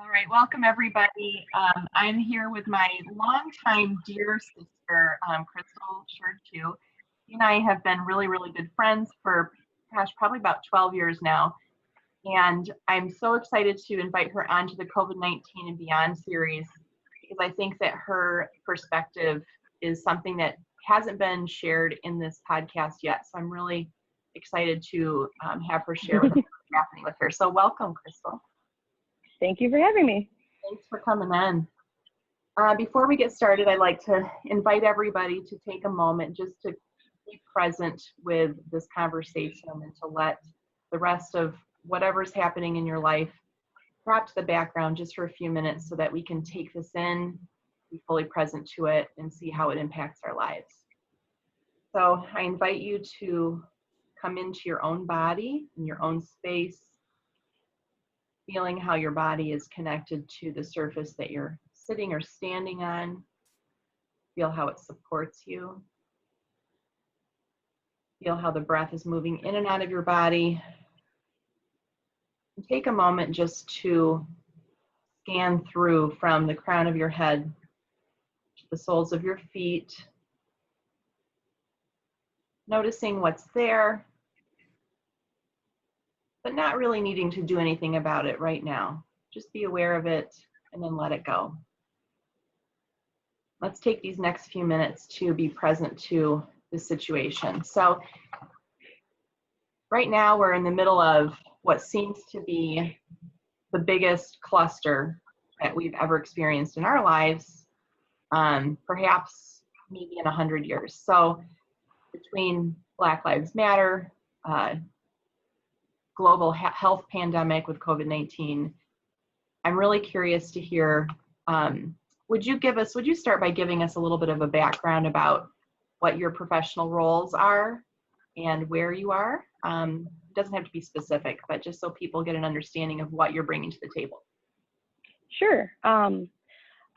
All right, welcome everybody. I'm here with my longtime dear sister, Crystal Sherd-Chew. She and I have been really, really good friends for, gosh, probably about 12 years now. And I'm so excited to invite her onto the COVID-19 and Beyond series because I think that her perspective is something that hasn't been shared in this podcast yet. So I'm really excited to have her share with us what's happening with her. So welcome, Crystal. Thank you for having me. Thanks for coming in. Before we get started, I'd like to invite everybody to take a moment just to be present with this conversation and to let the rest of whatever's happening in your life drop to the background just for a few minutes so that we can take this in, be fully present to it, and see how it impacts our lives. So I invite you to come into your own body, in your own space, feeling how your body is connected to the surface that you're sitting or standing on. Feel how it supports you. Feel how the breath is moving in and out of your body. And take a moment just to scan through from the crown of your head to the soles of your feet, noticing what's there, but not really needing to do anything about it right now. Just be aware of it and then let it go. Let's take these next few minutes to be present to the situation. So right now we're in the middle of what seems to be the biggest cluster that we've ever experienced in our lives, perhaps maybe in 100 years. So between Black Lives Matter, global health pandemic with COVID-19, I'm really curious to hear, would you start by giving us a little bit of a background about what your professional roles are and where you are? It doesn't have to be specific, but just so people get an understanding of what you're bringing to the table. Sure. I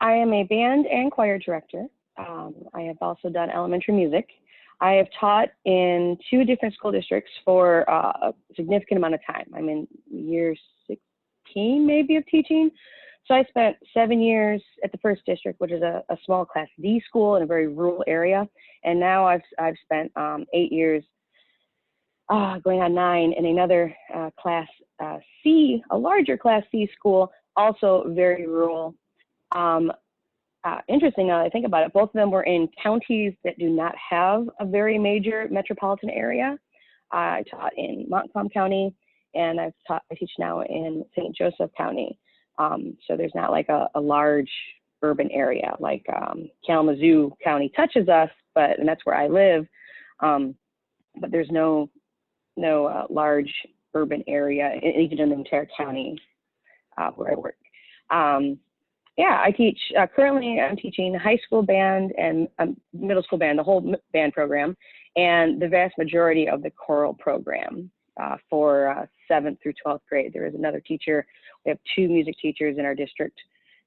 am a band and choir director. I have also done elementary music. I have taught in 2 different school districts for a significant amount of time. I'm in year 16 maybe of teaching. So I spent 7 years at the first district, which is a small class D school in a very rural area. And now I've spent 8 years, going on 9, in another class C, a larger class C school, also very rural. Interesting now that I think about it, both of them were in counties that do not have a very major metropolitan area. I taught in Montcalm County, and I teach now in St. Joseph County. So there's not like a large urban area like Kalamazoo County touches us, and that's where I live. But there's no large urban area, even in the entire county where I work. Yeah, I teach, currently I'm teaching high school band and middle school band, the whole band program, and the vast majority of the choral program for 7th through 12th grade. There is another teacher. We have 2 music teachers in our district,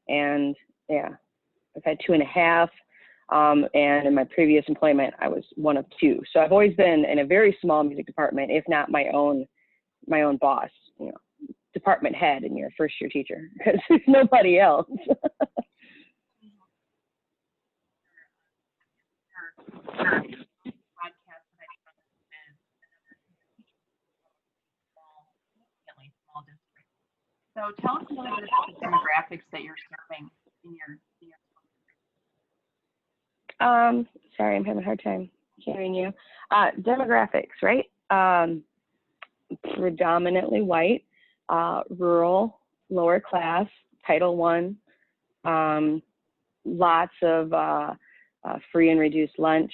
and yeah, I've had 2.5, and in my previous employment, I was 1 of 2. So I've always been in a very small music department, if not my own boss, department head and your first year teacher, because there's nobody else. So tell us a little bit about the demographics that you're serving in your Sorry, I'm having a hard time hearing you. Demographics, right? Predominantly white, rural, lower class, Title I, lots of free and reduced lunch,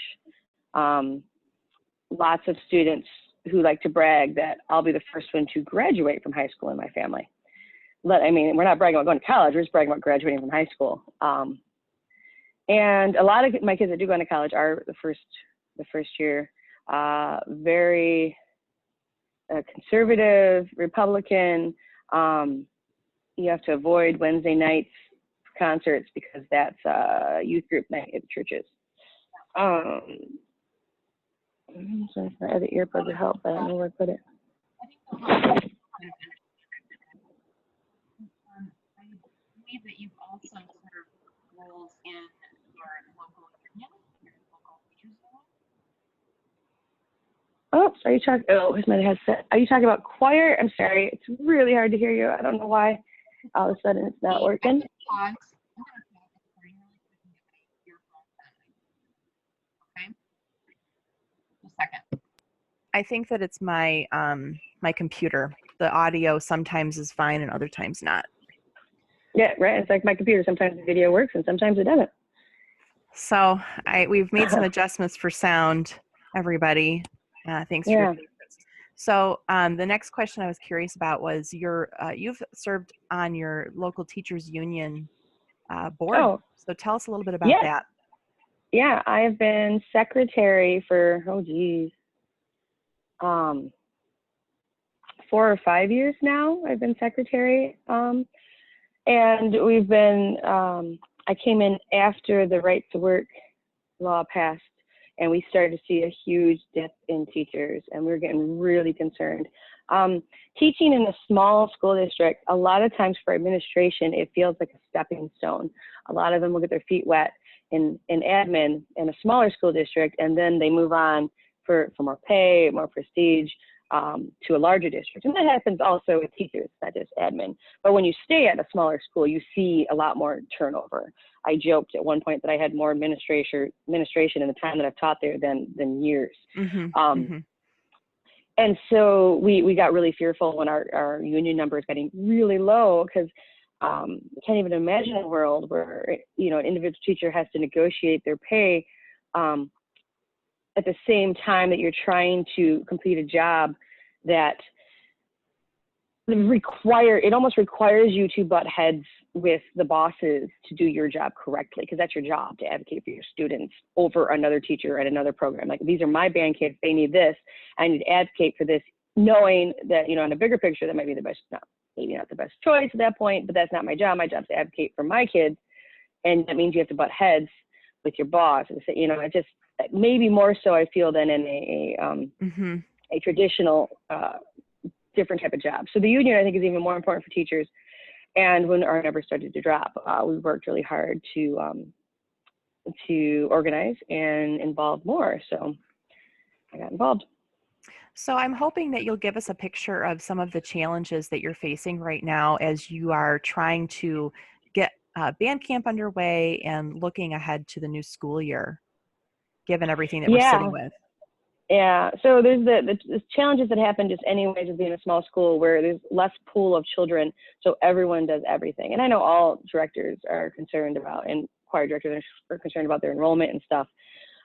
lots of students who like to brag that I'll be the first one to graduate from high school in my family. I mean, we're not bragging about going to college, we're just bragging about graduating from high school. And a lot of my kids that do go into college are the first year, very conservative, Republican. You have to avoid Wednesday nights concerts because that's youth group night at the churches. I'm sorry if my other earbuds would help, but I don't know where to put it. believe that you've also served roles in your local union, your local teachers union. Oh, are you talking? Oh, here's my headset. Are you talking about choir? I'm sorry, it's really hard to hear you. I don't know why. All of a sudden, it's not working. I'm going to pause the recording really quick and get my earphones on. Okay, just a second. I think that it's my my computer. The audio sometimes is fine and other times not. Yeah, right. It's like my computer. Sometimes the video works and sometimes it doesn't. So we've made some adjustments for sound, everybody. Thanks for your patience. So the next question I was curious about was you've served on your local teachers union board. Oh, so tell us a little bit about that. Yeah, I've been secretary for 4 or 5 years now. I've been secretary, and we've been. I came in after the right to work law passed, and we started to see a huge dip in teachers, and we were getting really concerned. Teaching in a small school district, a lot of times for administration, it feels like a stepping stone. A lot of them will get their feet wet in admin in a smaller school district, and then they move on for more pay, more prestige, to a larger district. And that happens also with teachers, not just admin. But when you stay at a smaller school, you see a lot more turnover. I joked at one point that I had more administration in the time that I've taught there than years. And so we got really fearful when our union number is getting really low, because I can't even imagine a world where, you know, an individual teacher has to negotiate their pay at the same time that you're trying to complete a job that it almost requires you to butt heads with the bosses to do your job correctly, because that's your job, to advocate for your students over another teacher at another program. Like, these are my band kids, they need this, I need to advocate for this, knowing that, you know, in a bigger picture, that might be the best, maybe not the best choice at that point, but that's not my job. My job is to advocate for my kids, and that means you have to butt heads with your boss. And say, you know, it just, maybe more so I feel than in a traditional different type of job. So the union, I think, is even more important for teachers. And when our numbers started to drop, we worked really hard to organize and involve more. So I got involved. So I'm hoping that you'll give us a picture of some of the challenges that you're facing right now as you are trying to get band camp underway and looking ahead to the new school year, given everything that we're sitting with. Yeah, so there's the challenges that happen just anyways of being a small school, where there's less pool of children, so everyone does everything. And I know all directors are concerned about, and choir directors are concerned about their enrollment and stuff.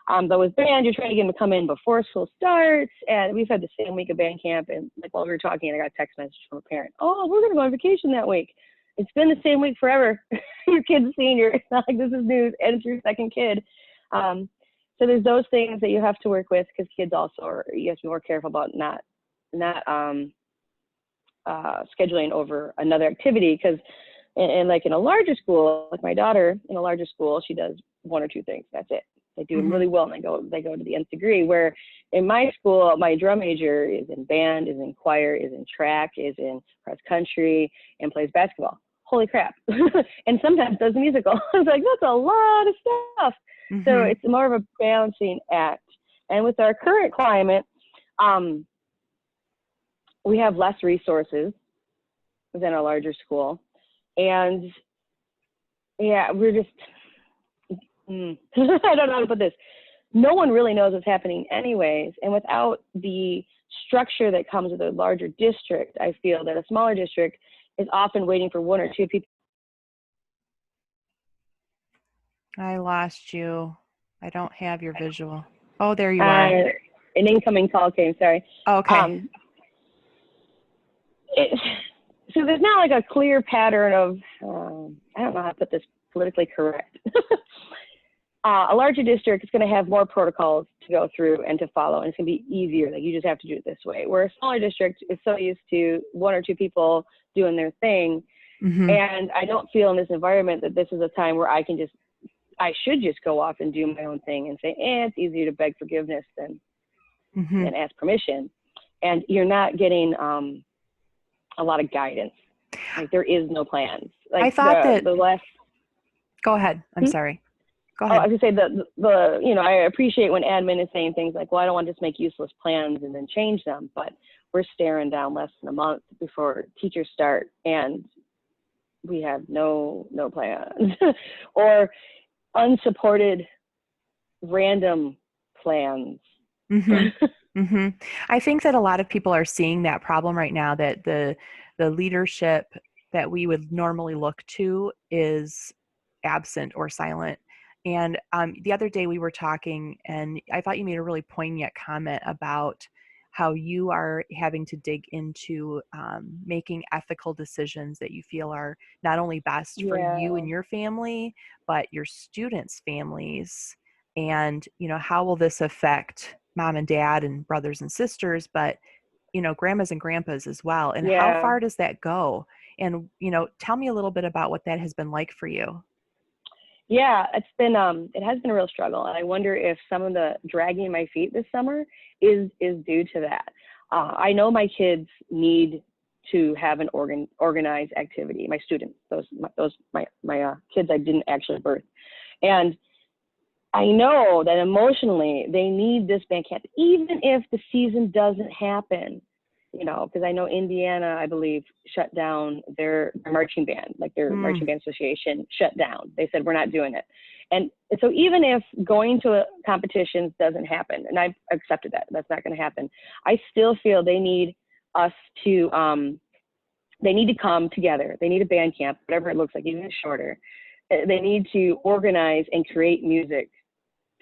But with band, you're trying to get them to come in before school starts, and we've had the same week of band camp, and like while we were talking, I got a text message from a parent, oh, we're gonna go on vacation that week. It's been the same week forever. Your kid's a senior, it's not like this is news, and it's your second kid. So there's those things that you have to work with, because kids also you have to be more careful about not scheduling over another activity, because and like in a larger school, like my daughter in a larger school, she does 1 or 2 things. That's it. They do them really well, and they go to the nth degree. Where in my school, my drum major is in band, is in choir, is in track, is in cross country, and plays basketball. Holy crap! And sometimes does a musical. I was like, that's a lot of stuff. So it's more of a balancing act. And with our current climate, we have less resources than a larger school. And yeah, we're just, I don't know how to put this. No one really knows what's happening anyways. And without the structure that comes with a larger district, I feel that a smaller district is often waiting for 1 or 2 people. I lost you. I don't have your visual. Oh, there you are. An incoming call came, sorry. Okay. So there's not like a clear pattern of, I don't know how to put this politically correct. A larger district is going to have more protocols to go through and to follow, and it's going to be easier. Like, you just have to do it this way. Where a smaller district is so used to 1 or 2 people doing their thing. And I don't feel in this environment that this is a time where I should just go off and do my own thing and say, it's easier to beg forgiveness than ask permission. And you're not getting a lot of guidance. Like there is no plans. Like I thought the last. Go ahead. I'm sorry. Go Oh, ahead. I was gonna say the I appreciate when admin is saying things like, well, I don't want to just make useless plans and then change them, but we're staring down less than a month before teachers start and we have no plans or unsupported random plans. I think that a lot of people are seeing that problem right now, that the leadership that we would normally look to is absent or silent. And the other day we were talking, and I thought you made a really poignant comment about how you are having to dig into making ethical decisions that you feel are not only best for you and your family, but your students' families. And, how will this affect mom and dad and brothers and sisters, but, grandmas and grandpas as well. And how far does that go? And, tell me a little bit about what that has been like for you. Yeah, it has been a real struggle. And I wonder if some of the dragging my feet this summer is due to that. I know my kids need to have an organized activity. My students, my kids I didn't actually birth. And I know that emotionally they need this band camp, even if the season doesn't happen, because I know Indiana, I believe, shut down their marching band, like their marching band association shut down. They said, we're not doing it. And so even if going to competitions doesn't happen, and I've accepted that's not going to happen, I still feel they need us to, they need to come together. They need a band camp, whatever it looks like, even shorter. They need to organize and create music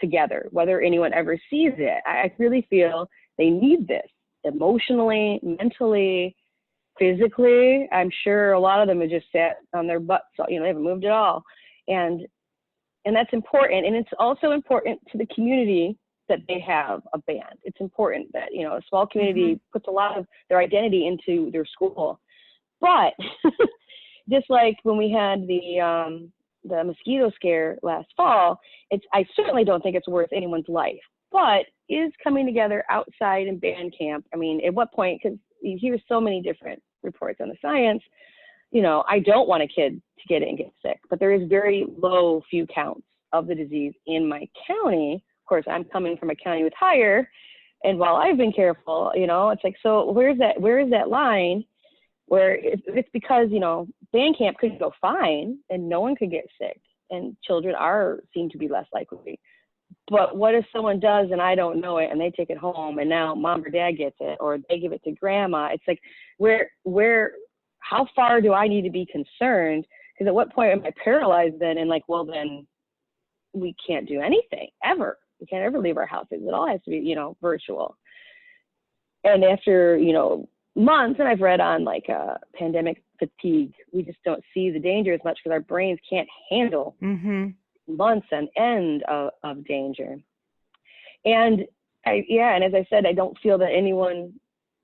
together, whether anyone ever sees it. I really feel they need this emotionally, mentally, physically. I'm sure a lot of them have just sat on their butts, they haven't moved at all. And that's important. And it's also important to the community that they have a band. It's important that, a small community puts a lot of their identity into their school. But just like when we had the mosquito scare last fall, I certainly don't think it's worth anyone's life. But is coming together outside in band camp, I mean, at what point, because you hear so many different reports on the science, I don't want a kid to get it and get sick, but there is very few counts of the disease in my county. Of course, I'm coming from a county with higher, and while I've been careful, it's like, so where is that line where if it's because, band camp could go fine and no one could get sick and children seem to be less likely. But what if someone does and I don't know it and they take it home and now mom or dad gets it or they give it to grandma? It's like, how far do I need to be concerned? Because at what point am I paralyzed then and like, well, then we can't do anything ever. We can't ever leave our houses. It all has to be, virtual. And after, months, and I've read on like pandemic fatigue, we just don't see the danger as much because our brains can't handle months on end of danger. And and as I said, I don't feel that anyone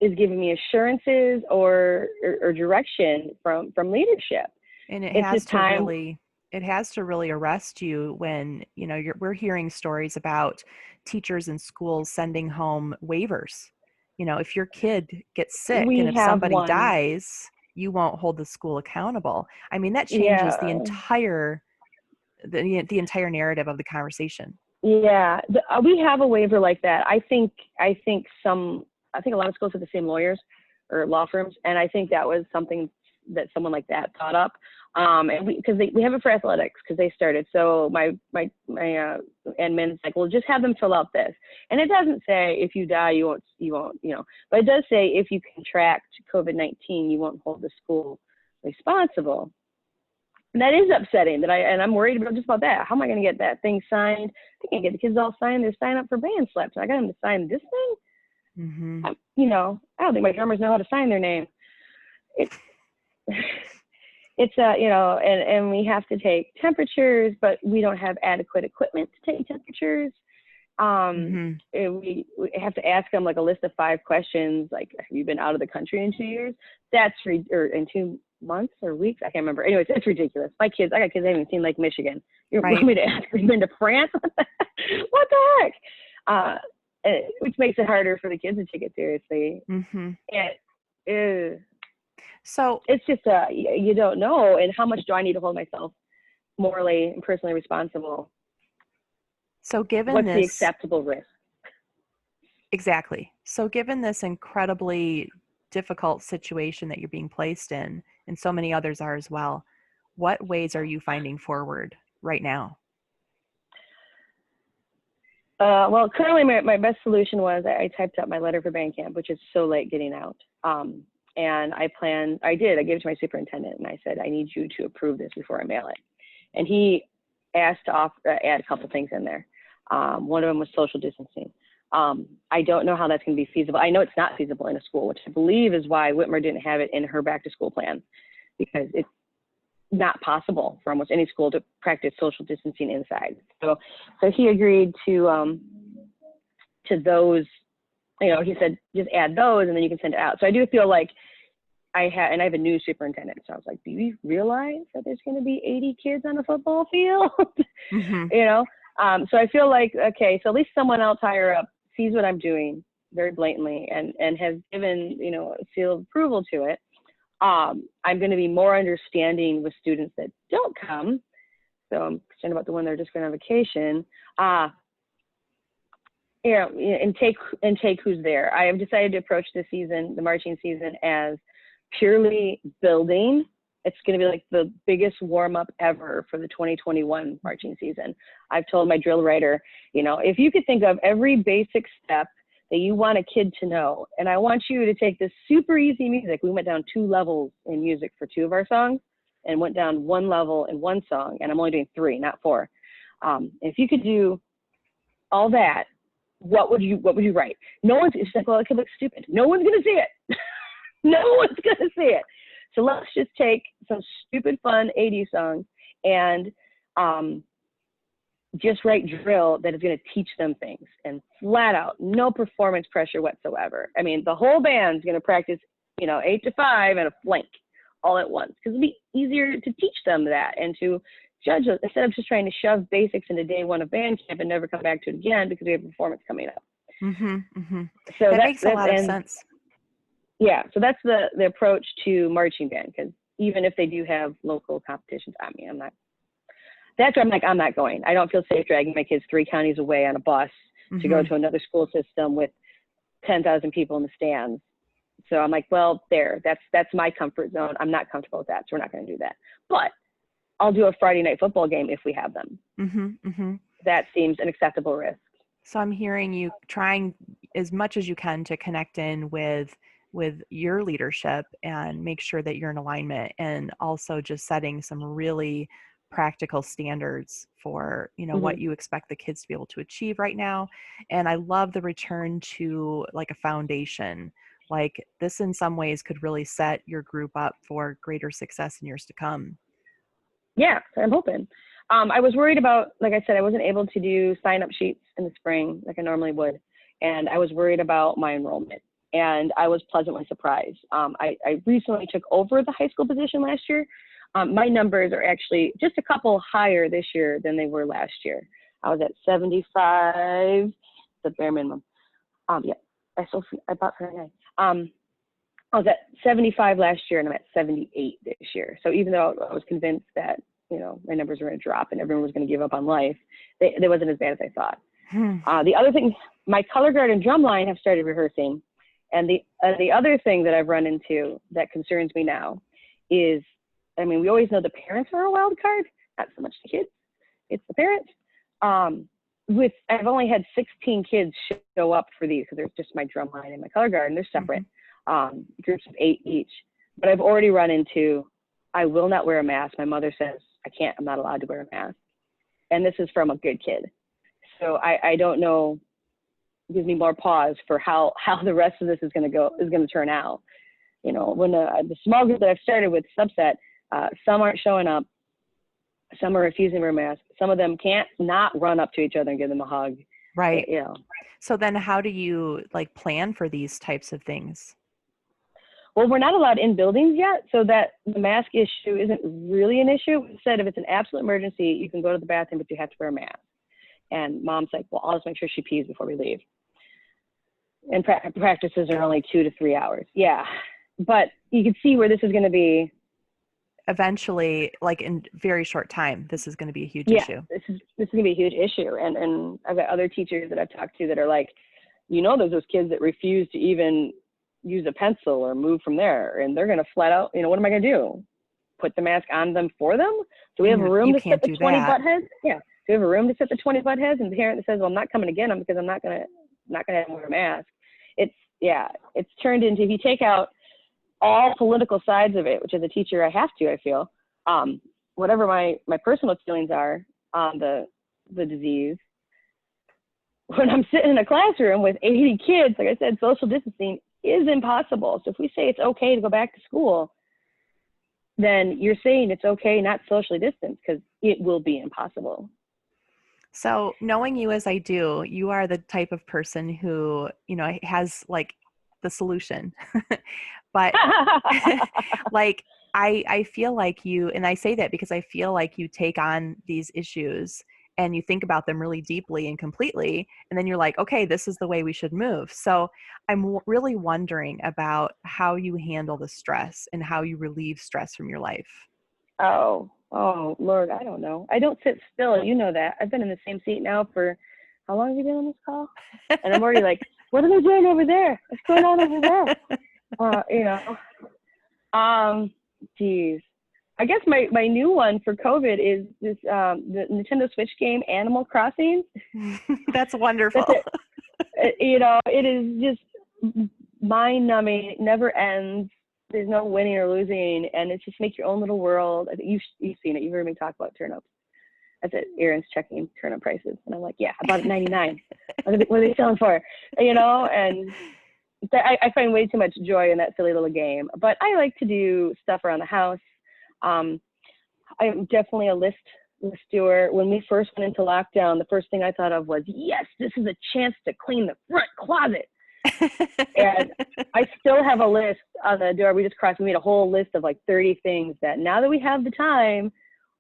is giving me assurances or direction from leadership. And it has to really arrest you when, we're hearing stories about teachers in schools sending home waivers. If your kid gets sick and if somebody dies, you won't hold the school accountable. I mean, that changes the entire narrative of the conversation. Yeah, we have a waiver like that. I think a lot of schools have the same lawyers or law firms, and I think that was something that someone like that thought up. And because we have it for athletics because they started. So my admin's like, well, just have them fill out this, and it doesn't say if you die you won't, but it does say if you contract COVID-19 you won't hold the school responsible. And that is upsetting. I'm worried about that. How am I going to get that thing signed? I can't get the kids all signed. They're signing up for band slips. I got them to sign this thing. I don't think my drummers know how to sign their name. It's and we have to take temperatures, but we don't have adequate equipment to take temperatures. We have to ask them like a list of 5 questions, like, have you been out of the country in 2 years? Or in 2 months or weeks? I can't remember. Anyways, it's ridiculous. I got kids that haven't seen Lake Michigan. You want me to ask, have you been to France? What the heck? Which makes it harder for the kids to take it seriously. So it's just, you don't know. And how much do I need to hold myself morally and personally responsible? given What's the this, acceptable risk? exactly. So given this incredibly difficult situation that you're being placed in, and so many others are as well, what ways are you finding forward right now? Well, currently my best solution was I typed up my letter for band camp, which is so late getting out. And I gave it to my superintendent and I said, I need you to approve this before I mail it. And he asked to add a couple things in there. One of them was social distancing. I don't know how that's going to be feasible. I know it's not feasible in a school, which I believe is why Whitmer didn't have it in her back to school plan, because it's not possible for almost any school to practice social distancing inside. So he agreed to those, he said, just add those and then you can send it out. So I do feel like I have a new superintendent. So I was like, do you realize that there's going to be 80 kids on a football field? So I feel like, okay, so at least someone else higher up sees what I'm doing very blatantly and has given, a seal of approval to it. I'm going to be more understanding with students that don't come. So I'm concerned about the one that are just going on vacation. And take who's there. I have decided to approach this season, the marching season, as purely building. It's going to be like the biggest warm up ever for the 2021 marching season. I've told my drill writer, if you could think of every basic step that you want a kid to know, and I want you to take this super easy music. We went down 2 levels in music for 2 of our songs and went down 1 level in 1 song, and I'm only doing 3, not 4. If you could do all that, what would you write? It's like, well, it could look stupid. No one's going to see it. No one's going to see it. So let's just take some stupid fun 80s songs and just write drill that is going to teach them things, and flat out, no performance pressure whatsoever. I mean, the whole band's going to practice, 8 to 5 and a flank all at once, because it'll be easier to teach them that and to judge it instead of just trying to shove basics into day 1 of band camp and never come back to it again because we have performance coming up. So that makes a lot of sense. Yeah, so that's the approach to marching band, because even if they do have local competitions, I'm not. That's where I'm not going. I don't feel safe dragging my kids 3 counties away on a bus to go to another school system with 10,000 people in the stands. So I'm like, well, that's my comfort zone. I'm not comfortable with that, so we're not going to do that. But I'll do a Friday night football game if we have them. That seems an acceptable risk. So I'm hearing you trying as much as you can to connect in with your leadership and make sure that you're in alignment, and also just setting some really practical standards for what you expect the kids to be able to achieve right now. And I love the return to like a foundation. Like this in some ways could really set your group up for greater success in years to come. Yeah, I'm hoping. I was worried about, like I said, I wasn't able to do sign-up sheets in the spring like I normally would, and I was worried about my enrollment, and I was pleasantly surprised. I recently took over the high school position last year. My numbers are actually just a couple higher this year than they were last year. I was at 75, the bare minimum. Yeah, I bought for 99. I was at 75 last year and I'm at 78 this year. So even though I was convinced that, my numbers were going to drop and everyone was going to give up on life, they wasn't as bad as I thought. The other thing, my color guard and drum line have started rehearsing. And the other thing that I've run into that concerns me now is, we always know the parents are a wild card, not so much the kids, it's the parents. I've only had 16 kids show up for these, because there's just my drum line and my color guard, and they're separate, groups of 8 each. But I've already run into, I will not wear a mask. My mother says I'm not allowed to wear a mask. And this is from a good kid. So I don't know, it gives me more pause for how the rest of this is going to turn out. When the small group that I've started with, subset, some aren't showing up, some are refusing to wear masks, some of them can't not run up to each other and give them a hug. Right. So then how do you plan for these types of things? Well, we're not allowed in buildings yet, so that the mask issue isn't really an issue. Instead, if it's an absolute emergency, you can go to the bathroom, but you have to wear a mask. And mom's like, well, I'll just make sure she pees before we leave. And practices are only 2 to 3 hours. Yeah. But you can see where this is going to be. Eventually, like in very short time, this is going to be a huge Yeah, issue. this is going to be a huge issue. And I've got other teachers that I've talked to that are like, there's those kids that refuse to even use a pencil or move from there. And they're going to flat out, what am I going to do? Put the mask on them for them? Do we have a room to sit the 20 butt heads? Yeah. Do we have a room to sit the 20 butt heads? And the parent that says, well, I'm not coming again because I'm not going to have to wear a mask. It's turned into, if you take out all political sides of it, which as a teacher, I feel, whatever my personal feelings are on the disease, when I'm sitting in a classroom with 80 kids, like I said, social distancing is impossible. So if we say it's okay to go back to school, then you're saying it's okay not socially distance, because it will be impossible. So knowing you as I do, you are the type of person who, has like the solution. But like, I feel like you, and I say that because I feel like you take on these issues and you think about them really deeply and completely, and then you're like, okay, this is the way we should move. So I'm really wondering about how you handle the stress and how you relieve stress from your life. Oh, Lord, I don't know. I don't sit still. You know that. I've been in the same seat now for, how long have you been on this call? And I'm already like, what are they doing over there? What's going on over there? Geez. I guess my new one for COVID is this, the Nintendo Switch game, Animal Crossing. That's wonderful. It is just mind-numbing. It never ends. There's no winning or losing, and it's just make your own little world. I think you've seen it. You've heard me talk about turnips. I said, Aaron's checking turnip prices, and I'm like, yeah, I bought it 99. What are they selling for? And I find way too much joy in that silly little game. But I like to do stuff around the house. I'm definitely a list doer. When we first went into lockdown, the first thing I thought of was, yes, this is a chance to clean the front closet. And I still have a list on the door. We made a whole list of like 30 things that now that we have the time,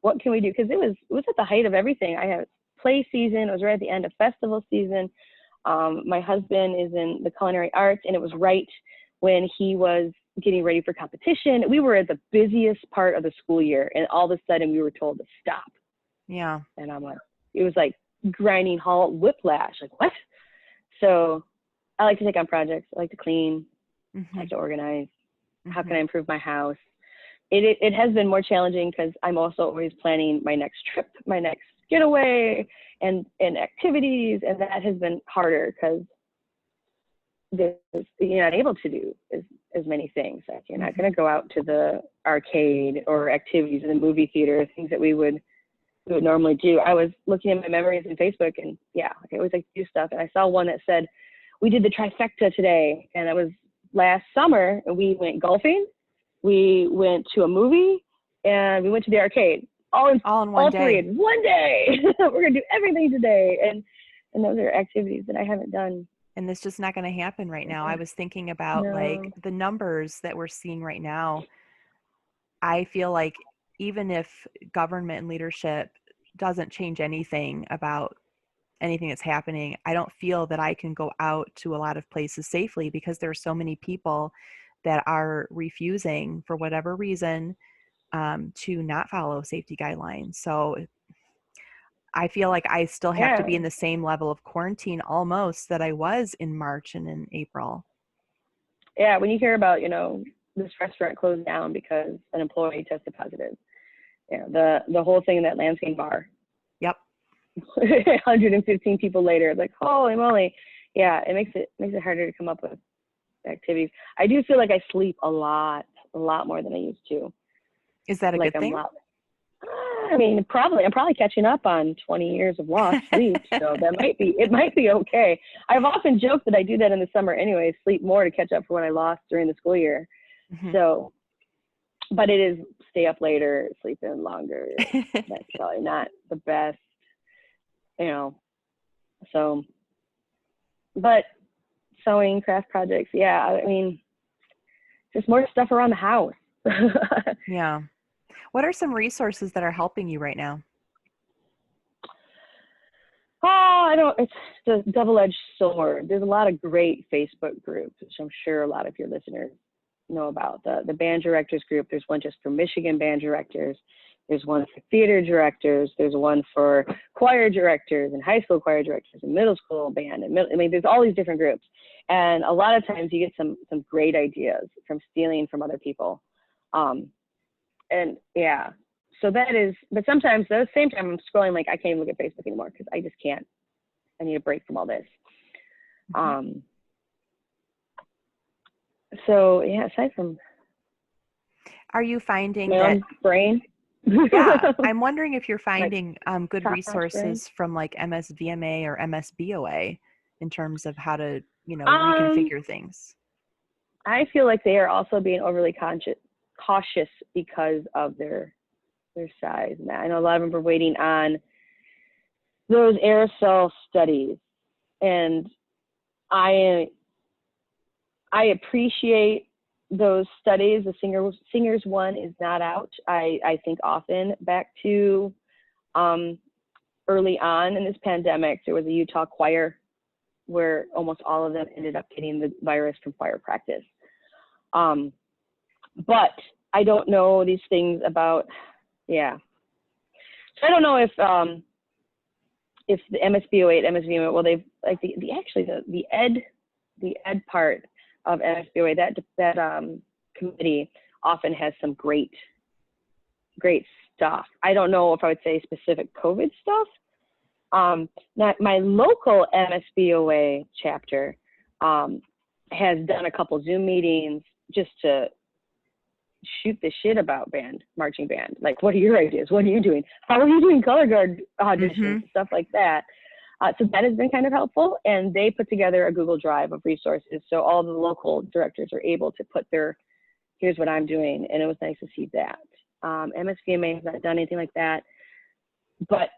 what can we do? Because it was at the height of everything. I had play season. It was right at the end of festival season. My husband is in the culinary arts, and it was right when he was getting ready for competition. We were at the busiest part of the school year, and all of a sudden we were told to stop. Yeah. And I'm like, it was like grinding halt whiplash. Like, what? So I like to take on projects. I like to clean. I like to organize. How can I improve my house? It has been more challenging because I'm also always planning my next trip, my next getaway, and activities, and that has been harder because you're not able to do as many things. Like you're not going to go out to the arcade or activities in the movie theater, things that we would normally do. I was looking at my memories in Facebook, and I always like to do stuff, and I saw one that said, we did the trifecta today, and it was last summer, and we went golfing, we went to a movie, and we went to the arcade. All in one day. In one day. We're gonna do everything today, and those are activities that I haven't done. And it's just not going to happen right now. I was thinking about like the numbers that we're seeing right now. I feel like even if government and leadership doesn't change anything about anything that's happening, I don't feel that I can go out to a lot of places safely because there are so many people that are refusing for whatever reason to not follow safety guidelines. So I feel like I still have to be in the same level of quarantine almost that I was in March and in April. Yeah, when you hear about, this restaurant closed down because an employee tested positive, the whole thing in that Lansing bar. Yep. 115 people later, like, holy moly. Yeah, it makes it harder to come up with activities. I do feel like I sleep a lot more than I used to. Is that a good thing? I mean, I'm probably catching up on 20 years of lost sleep, so it might be okay. I've often joked that I do that in the summer anyway, sleep more to catch up for what I lost during the school year. So, but it is stay up later, sleep in longer. That's probably not the best, so, but sewing, craft projects, I mean, just more stuff around the house. Yeah. What are some resources that are helping you right now? It's a double-edged sword. There's a lot of great Facebook groups, which I'm sure a lot of your listeners know about. The band directors group, there's one just for Michigan band directors. There's one for theater directors. There's one for choir directors and high school choir directors and middle school band. I mean, there's all these different groups. And a lot of times you get some great ideas from stealing from other people. And yeah, so that is, but sometimes at the same time I'm scrolling, like I can't even look at Facebook anymore because I just can't. I need a break from all this. So yeah, aside from, are you finding my that own brain? Yeah, I'm wondering if you're finding good top-notch resources from like MSVMA or MSBOA in terms of how to, reconfigure things. I feel like they are also being overly cautious because of their size. And I know a lot of them are waiting on those aerosol studies, and I appreciate those studies. The singers one is not out. I think often back to early on in this pandemic, there was a Utah choir where almost all of them ended up getting the virus from choir practice. But I don't know these things about, yeah. So I don't know if the MSBOA, MSVMA, well, they've like the ed part of MSBOA, that committee often has some great stuff. I don't know if I would say specific COVID stuff. Now my local MSBOA chapter has done a couple Zoom meetings just to shoot the shit about marching band. Like, what are your ideas? What are you doing? How are you doing color guard auditions, stuff like that? So that has been kind of helpful, and they put together a Google Drive of resources. So all the local directors are able to put here's what I'm doing, and it was nice to see that. MSVMA has not done anything like that, but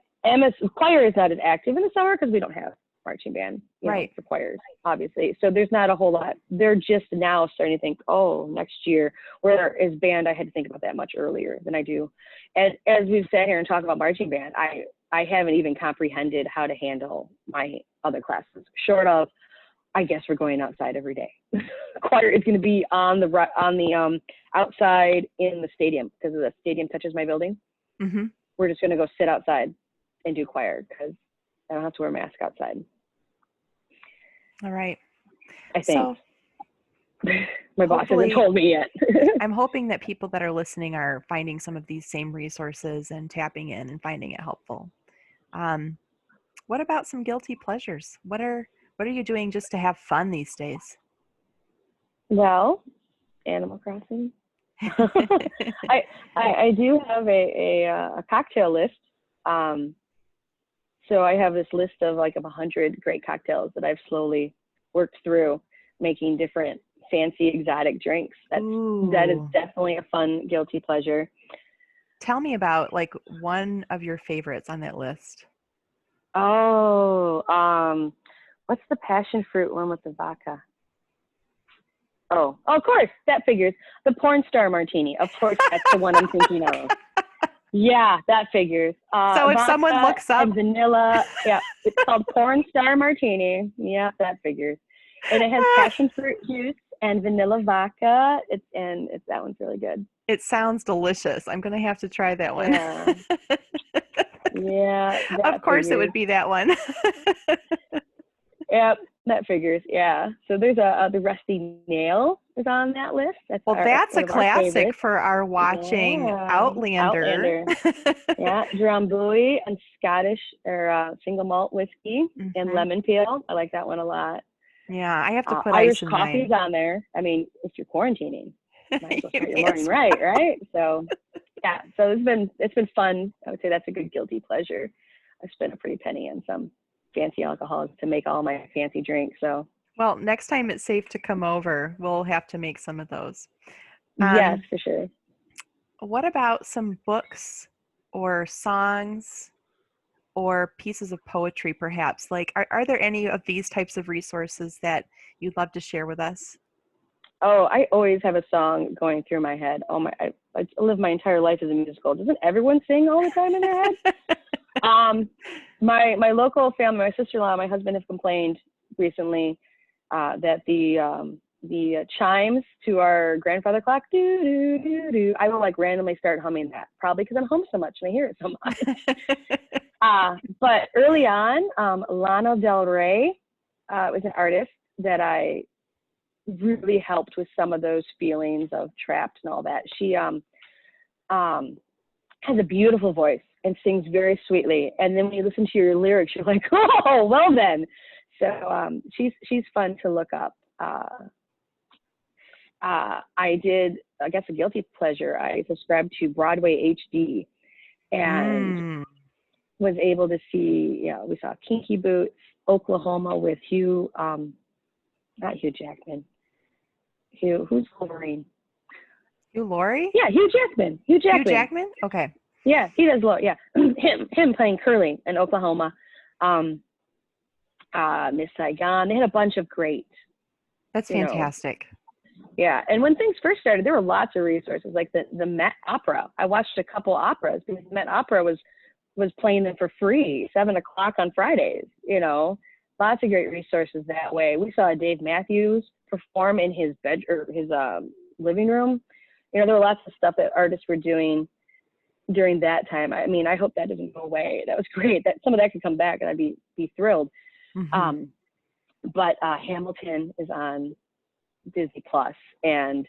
choir is not as active in the summer because we don't have marching band for choirs, obviously. So there's not a whole lot. They're just now starting to think, oh, next year, whereas band, I had to think about that much earlier than I do. And as we've sat here and talked about marching band, I haven't even comprehended how to handle my other classes, short of, I guess we're going outside every day. Choir is going to be on the outside in the stadium because the stadium touches my building. We're just going to go sit outside and do choir because I don't have to wear a mask outside. All right. I think. So, my boss hasn't told me yet. I'm hoping that people that are listening are finding some of these same resources and tapping in and finding it helpful. What about some guilty pleasures? What are you doing just to have fun these days? Well, Animal Crossing. I do have a cocktail list. So I have this list of 100 great cocktails that I've slowly worked through, making different fancy exotic drinks. That is definitely a fun guilty pleasure. Tell me about one of your favorites on that list. Oh, what's the passion fruit one with the vodka? Oh, of course, that figures. The porn star martini. Of course, that's the one I'm thinking of. Yeah, that figures. So if someone looks up and vanilla, yeah, it's called porn star martini. Yeah, that figures. And it has passion fruit juice and vanilla vodka. That one's really good. It sounds delicious. I'm gonna have to try that one. Yeah. Of course, it would be that one. Yep, that figures. Yeah. So there's the Rusty Nail is on that list. That's a classic for our watching Outlander. Yeah, Drambuie and Scottish or single malt whiskey and lemon peel. I like that one a lot. Yeah, I have to put Irish ice in coffee's mine. on there. I mean, if you're quarantining, you might as well start your morning right? So yeah, so it's been fun. I would say that's a good guilty pleasure. I spent a pretty penny on some fancy alcohols to make all my fancy drinks. So well, next time it's safe to come over, we'll have to make some of those. Yes, for sure. What about some books or songs or pieces of poetry, perhaps? Are there any of these types of resources that you'd love to share with us? Oh, I always have a song going through my head. I live my entire life as a musical. Doesn't everyone sing all the time in their head? My local family, my sister-in-law, my husband have complained recently that the the chimes to our grandfather clock, do do do do, I will like randomly start humming that, probably because I'm home so much and I hear it so much. But early on, Lana Del Rey was an artist that I really helped with some of those feelings of trapped and all that. She has a beautiful voice and sings very sweetly. And then when you listen to your lyrics, you're like, oh, well then. So she's fun to look up. I did, I guess, a guilty pleasure. I subscribed to Broadway HD and was able to see, we saw Kinky Boots, Oklahoma with Hugh, not Hugh Jackman. Who's Wolverine? Hugh Laurie? Yeah, Hugh Jackman. Hugh Jackman? Okay. Yeah, he does. Yeah, him playing curling in Oklahoma. Miss Saigon. They had a bunch of great. That's fantastic. Yeah, and when things first started, there were lots of resources, like the Met Opera. I watched a couple operas because the Met Opera was playing them for free, 7 o'clock on Fridays. Lots of great resources that way. We saw Dave Matthews perform in his living room. There were lots of stuff that artists were doing during that time. I mean, I hope that doesn't go away. That was great. That some of that could come back, and I'd be thrilled. Mm-hmm. But Hamilton is on Disney Plus, and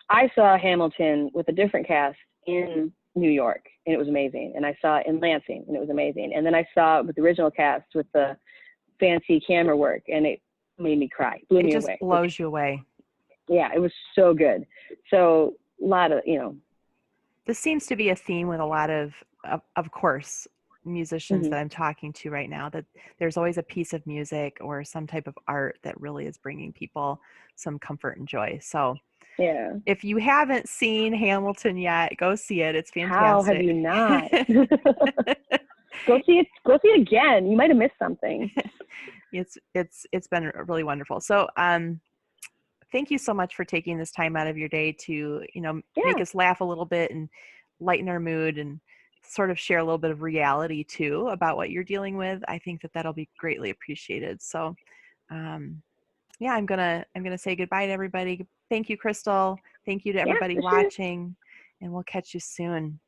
I saw Hamilton with a different cast in New York, and it was amazing. And I saw it in Lansing, and it was amazing. And then I saw it with the original cast with the fancy camera work, and it made me cry. Blew me away. It just blows you away. Yeah, it was so good. So a lot of, This seems to be a theme with a lot of course, musicians that I'm talking to right now, that there's always a piece of music or some type of art that really is bringing people some comfort and joy. So yeah, if you haven't seen Hamilton yet, go see it. It's fantastic. How have you not? Go see it again. You might have missed something. It's been really wonderful. So thank you so much for taking this time out of your day to make us laugh a little bit and lighten our mood and sort of share a little bit of reality too about what you're dealing with. I think that'll be greatly appreciated. So I'm gonna say goodbye to everybody. Thank you, Crystal. Thank you to everybody watching, and we'll catch you soon.